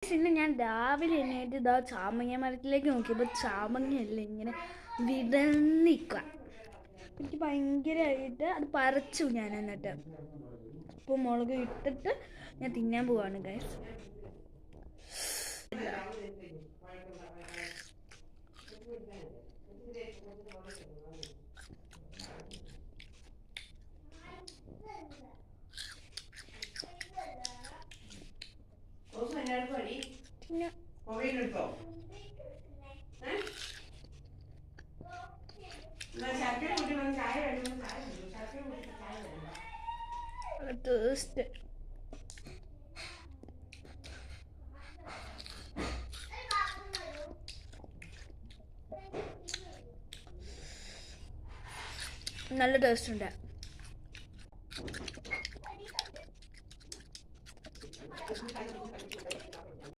Guys ഇന്ന് ഞാൻ രാവിലെ എണ്ണീറ്റ് ഇതാ ചാമങ്ങ മരത്തിലേക്ക് നോക്കിയപ്പോൾ ചാമങ്ങയല്ല ഇങ്ങനെ വിടർന്നിക്കുക. എനിക്ക് ഭയങ്കരമായിട്ട് അത് പറിച്ചു ഞാൻ. എന്നിട്ട് ഉപ്പും മുളക് ഇട്ടിട്ട് ഞാൻ തിന്നാൻ പോവാണ് ഗൈസ്. ടേസ്റ്റ് നല്ല ടേസ്റ്റ് ഉണ്ട്.